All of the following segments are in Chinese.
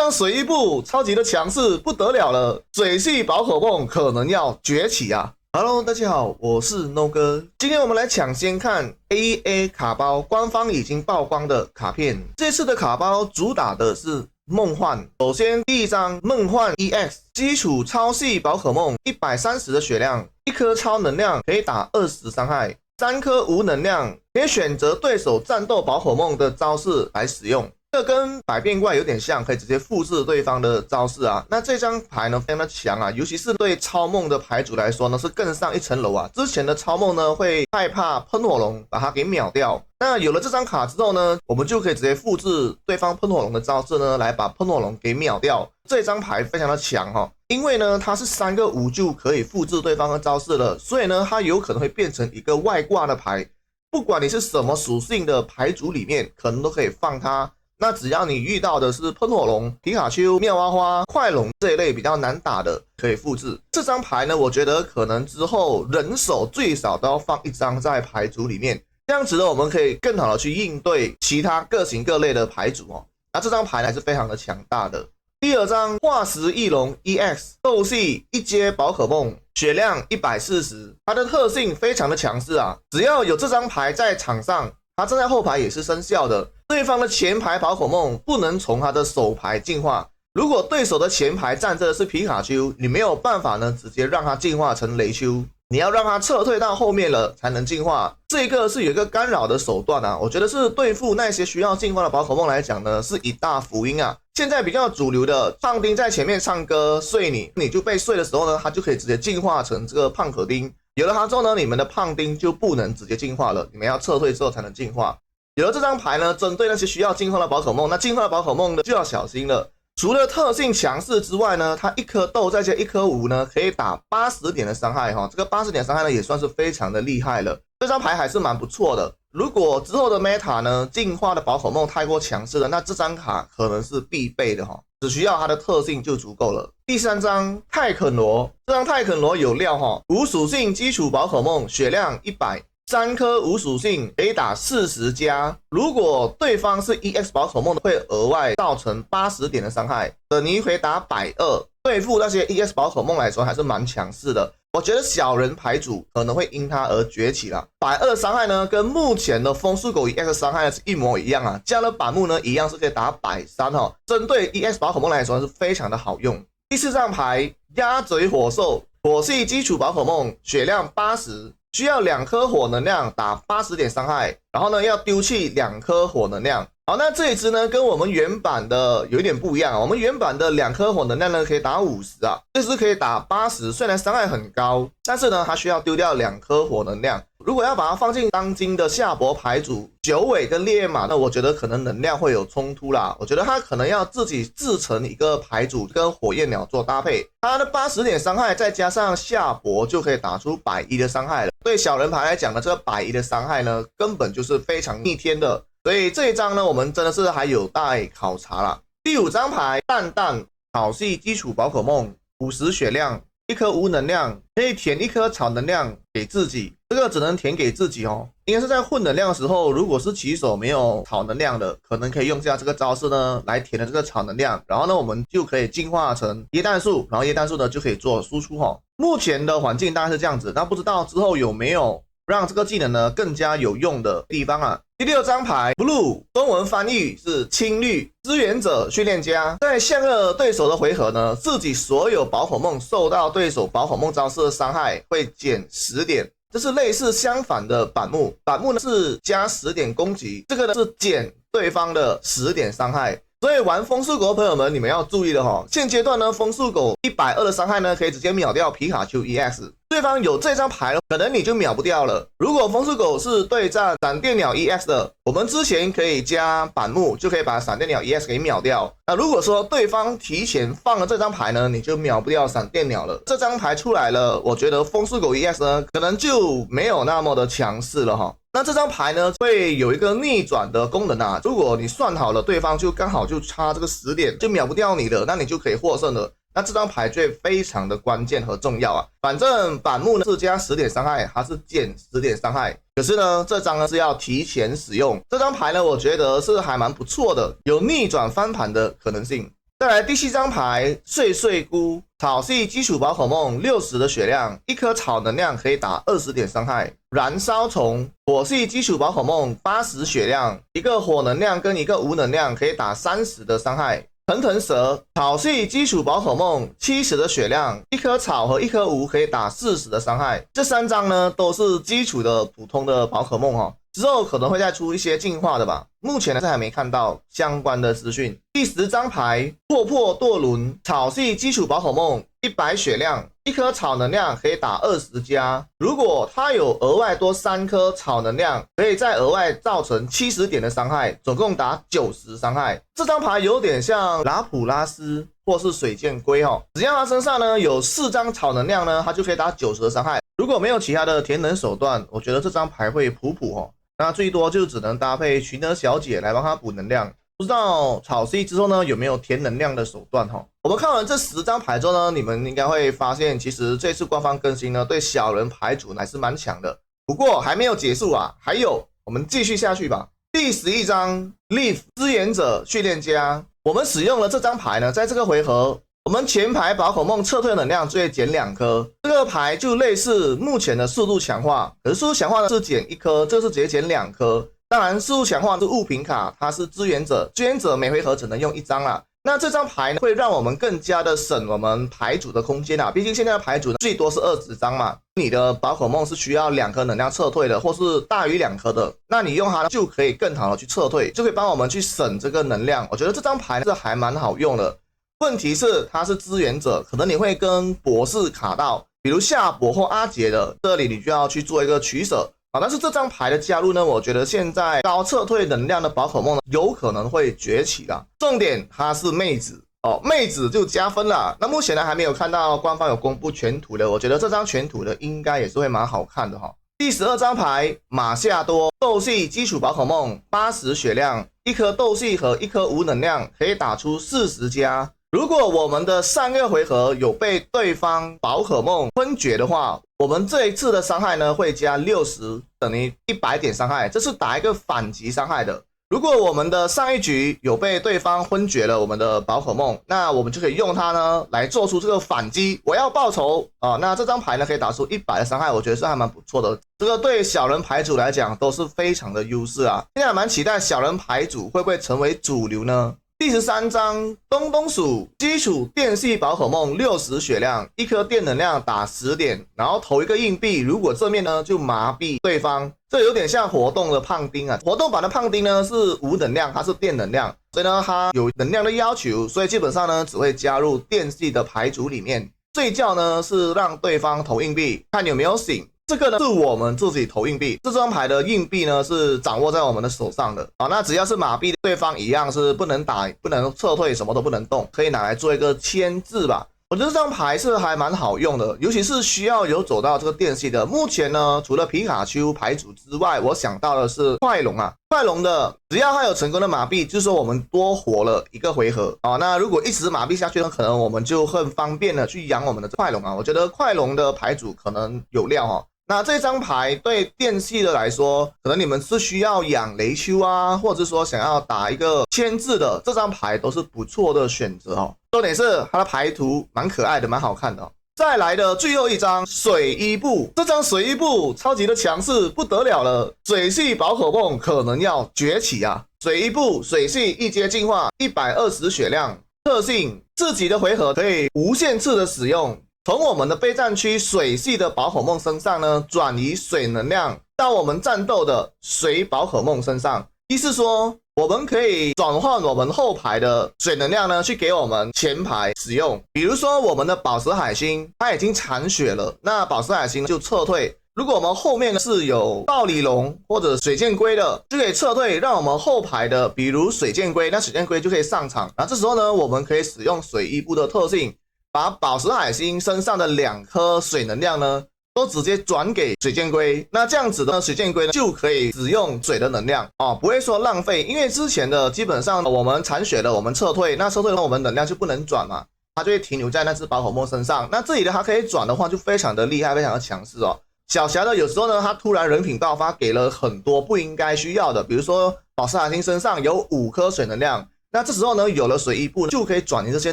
张水衣部超级的强势不得了了，水系宝可梦可能要崛起啊！Hello， 大家好，我是 No 哥，今天我们来抢先看 AEA 卡包官方已经曝光的卡片。这次的卡包主打的是梦幻，首先第一张梦幻 EX 基础超系宝可梦，130的血量，1颗超能量可以打20伤害，3颗无能量可以选择对手战斗宝可梦的招式来使用。这跟百变怪有点像，可以直接复制对方的招式啊。那这张牌呢非常的强啊，尤其是对超梦的牌主来说呢是更上一层楼啊。之前的超梦呢会害怕喷火龙把它给秒掉，那有了这张卡之后呢，我们就可以直接复制对方喷火龙的招式呢来把喷火龙给秒掉。这张牌非常的强哈，因为呢它是3个5就可以复制对方的招式了，所以呢它有可能会变成一个外挂的牌，不管你是什么属性的牌组里面可能都可以放它。那只要你遇到的是喷火龙、皮卡丘、妙蛙花、快龙这一类比较难打的，可以复制。这张牌呢，我觉得可能之后人手最少都要放1张在牌组里面，这样子呢，我们可以更好的去应对其他各型各类的牌组哦。那这张牌还是非常的强大的。第二张化石翼龙 EX 斗系1阶宝可梦，血量140，它的特性非常的强势啊，只要有这张牌在场上，它站在后排也是生效的，对方的前排宝可梦不能从它的手牌进化。如果对手的前排站着的是皮卡丘，你没有办法呢直接让它进化成雷丘，你要让它撤退到后面了才能进化。这个是有一个干扰的手段啊，我觉得是对付那些需要进化的宝可梦来讲呢是一大福音啊。现在比较主流的胖丁在前面唱歌睡你就被睡的时候呢，它就可以直接进化成这个胖可丁。有了它之后呢，你们的胖丁就不能直接进化了，你们要撤退之后才能进化。有了这张牌呢，针对那些需要进化的宝可梦，那进化的宝可梦呢就要小心了。除了特性强势之外呢，它1颗豆再加1颗无呢，可以打80点的伤害哈。这个80点伤害呢也算是非常的厉害了。这张牌还是蛮不错的。如果之后的 meta 呢进化的宝可梦太过强势了，那这张卡可能是必备的哈，只需要它的特性就足够了。第3张泰肯罗，这张泰肯罗有料哈，无属性基础宝可梦，血量100，3颗无属性可以打40加，如果对方是 EX 宝可梦的，会额外造成80点的伤害，等于可以打120，对付那些 EX 宝可梦来说还是蛮强势的。我觉得小人牌组可能会因它而崛起啦。120伤害呢，跟目前的风速狗 EX 伤害是一模一样啊，加了板木呢，一样是可以打130哈。针对 EX 宝可梦来说是非常的好用。第4张牌鸭嘴火兽，火系基础宝可梦，血量80，需要2颗火能量打80点伤害，然后呢要丢弃2颗火能量。好，那这一支呢跟我们原版的有一点不一样啊，我们原版的2颗火能量呢可以打50啊，这支可以打80，虽然伤害很高，但是呢它需要丢掉2颗火能量。如果要把它放进当今的下博牌组九尾跟烈焰马，那我觉得可能能量会有冲突啦，我觉得它可能要自己制成一个牌组跟火焰鸟做搭配，它的80点伤害再加上下博就可以打出110的伤害了。对小人牌来讲呢，这个110的伤害呢根本就是非常逆天的，所以这一张呢我们真的是还有待考察啦。第5张牌蛋蛋，草系基础宝可梦，50血量，1颗无能量，可以填1颗草能量给自己，这个只能填给自己哦。应该是在混能量的时候，如果是棋手没有草能量的，可能可以用下这个招式呢来填的这个草能量，然后呢我们就可以进化成椰蛋树，然后椰蛋树呢就可以做输出哦。目前的环境大概是这样子，那不知道之后有没有让这个技能呢更加有用的地方啊。第6张牌 Blue， 中文翻译是青绿，支援者训练家，在下个对手的回合呢，自己所有宝可梦受到对手宝可梦招式的伤害会减10点，这是类似相反的板木，板木呢是加10点攻击，这个呢是减对方的10点伤害。所以玩风速狗的朋友们，你们要注意了哈。现阶段呢，风速狗120的伤害呢，可以直接秒掉皮卡丘 EX。对方有这张牌了，可能你就秒不掉了。如果风速狗是对战闪电鸟 EX 的，我们之前可以加板木，就可以把闪电鸟 EX 给秒掉。那如果说对方提前放了这张牌呢，你就秒不掉闪电鸟了。这张牌出来了，我觉得风速狗 EX 呢，可能就没有那么的强势了哈。那这张牌呢会有一个逆转的功能啊，如果你算好了对方就刚好就差这个10点就秒不掉你的，那你就可以获胜了。那这张牌就非常的关键和重要啊。反正板木呢是加10点伤害，它是减10点伤害，可是呢这张呢是要提前使用。这张牌呢我觉得是还蛮不错的，有逆转翻盘的可能性。再来第7张牌碎碎菇，草系基础宝可梦60的血量，一颗草能量可以打20点伤害。燃烧虫，火系基础宝可梦80血量，一个火能量跟一个无能量可以打30的伤害。腾腾蛇，草系基础宝可梦70的血量，一颗草和一颗无可以打40的伤害。这3张呢都是基础的普通的宝可梦哦，之后可能会再出一些进化的吧，目前呢还没看到相关的资讯。第10张牌破破舵轮，草系基础宝可梦100血量，一颗草能量可以打20加，如果它有额外多3颗草能量，可以再额外造成70点的伤害，总共打90伤害。这张牌有点像拉普拉斯或是水箭龟哦，只要它身上呢有4张草能量呢，它就可以打90的伤害。如果没有其他的填能手段，我觉得这张牌会普普哦，那最多就只能搭配群能小姐来帮它补能量。不知道草系之后呢有没有填能量的手段哈？我们看完这10张牌之后呢，你们应该会发现，其实这次官方更新呢，对小人牌组还是蛮强的。不过还没有结束啊，还有，我们继续下去吧。第11张 Leaf 支援者训练家，我们使用了这张牌呢，在这个回合，我们前排宝可梦撤退能量就会减2颗，这个牌就类似目前的速度强化，可是速度强化呢是减1颗，这是直接减2颗。当然，速度强化是物品卡，它是支援者，支援者每回合只能用1张啦。那这张牌呢，会让我们更加的省我们牌组的空间啊，毕竟现在的牌组最多是20张嘛，你的宝可梦是需要2颗能量撤退的，或是大于2颗的，那你用它就可以更好的去撤退，就可以帮我们去省这个能量。我觉得这张牌呢是还蛮好用的。问题是它是支援者，可能你会跟博士卡到，比如夏博或阿杰的，这里你就要去做一个取舍。但是这张牌的加入呢，我觉得现在高撤退能量的宝可梦呢，有可能会崛起啦。重点它是妹子哦，妹子就加分了。那目前呢还没有看到官方有公布全图的，我觉得这张全图的应该也是会蛮好看的哈。第12张牌马夏多，斗系基础宝可梦80血量，一颗斗系和一颗无能量可以打出40加。如果我们的上个回合有被对方宝可梦昏厥的话，我们这一次的伤害呢会加60，等于100点伤害，这是打一个反击伤害的。如果我们的上一局有被对方昏厥了我们的宝可梦，那我们就可以用它呢来做出这个反击，我要报仇啊！那这张牌呢可以打出100的伤害，我觉得是还蛮不错的。这个对小人牌组来讲都是非常的优势啊！现在蛮期待小人牌组会不会成为主流呢？第13张东东鼠，基础电系宝可梦60血量，一颗电能量打10点，然后投一个硬币，如果正面呢就麻痹对方，这有点像活动的胖丁啊。活动版的胖丁呢是无能量，它是电能量，所以呢它有能量的要求，所以基本上呢只会加入电系的牌组里面。睡觉呢是让对方投硬币，看有没有醒。这个呢是我们自己投硬币，这张牌的硬币呢是掌握在我们的手上的啊。那只要是麻痹对方一样是不能打、不能撤退、什么都不能动，可以拿来做一个牵制吧。我觉得这张牌是还蛮好用的，尤其是需要有走到这个电系的。目前呢，除了皮卡丘牌组之外，我想到的是快龙啊。快龙的只要它有成功的麻痹，就是说我们多活了一个回合啊。那如果一直麻痹下去呢，可能我们就很方便的去养我们的快龙啊。我觉得快龙的牌组可能有料哈。那这张牌对电系的来说，可能你们是需要养雷丘啊，或者说想要打一个牵制的，这张牌都是不错的选择哦。重点是它的牌图蛮可爱的，蛮好看的哦。再来的最后一张水伊布，这张水伊布超级的强势不得了了，水系宝可梦可能要崛起啊！水伊布水系一阶进化，120血量，特性自己的回合可以无限次的使用。从我们的备战区水系的宝可梦身上呢，转移水能量到我们战斗的水宝可梦身上，意思说我们可以转换我们后排的水能量呢，去给我们前排使用。比如说我们的宝石海星它已经残血了，那宝石海星就撤退。如果我们后面是有暴鲤龙或者水箭龟的，就可以撤退，让我们后排的比如水箭龟，那水箭龟就可以上场。然后这时候呢，我们可以使用水伊布的特性，把宝石海星身上的2颗水能量呢，都直接转给水箭龟。那这样子呢，水箭龟呢就可以使用水的能量哦，不会说浪费。因为之前的基本上我们残血了，我们撤退，那撤退了我们能量就不能转嘛，它就会停留在那只宝可梦身上。那这里的它可以转的话，就非常的厉害，非常的强势哦。小霞的有时候呢，它突然人品爆发，给了很多不应该需要的，比如说宝石海星身上有5颗水能量。那这时候呢，有了水翼步就可以转移这些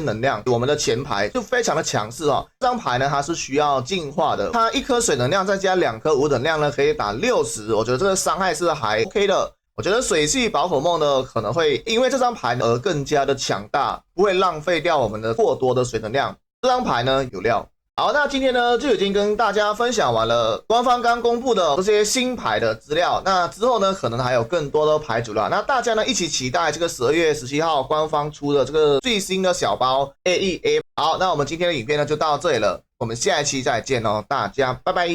能量，我们的前排就非常的强势哦。这张牌呢，它是需要进化的，它1颗水能量再加2颗无等量呢，可以打60，我觉得这个伤害是还 OK 的。我觉得水系宝可梦呢，可能会因为这张牌而更加的强大，不会浪费掉我们的过多的水能量。这张牌呢有料。好，那今天呢就已经跟大家分享完了官方刚公布的这些新牌的资料。那之后呢，可能还有更多的牌组了。那大家呢一起期待这个12月17号官方出的这个最新的小包 AEA。好，那我们今天的影片呢就到这里了，我们下一期再见哦，大家拜拜。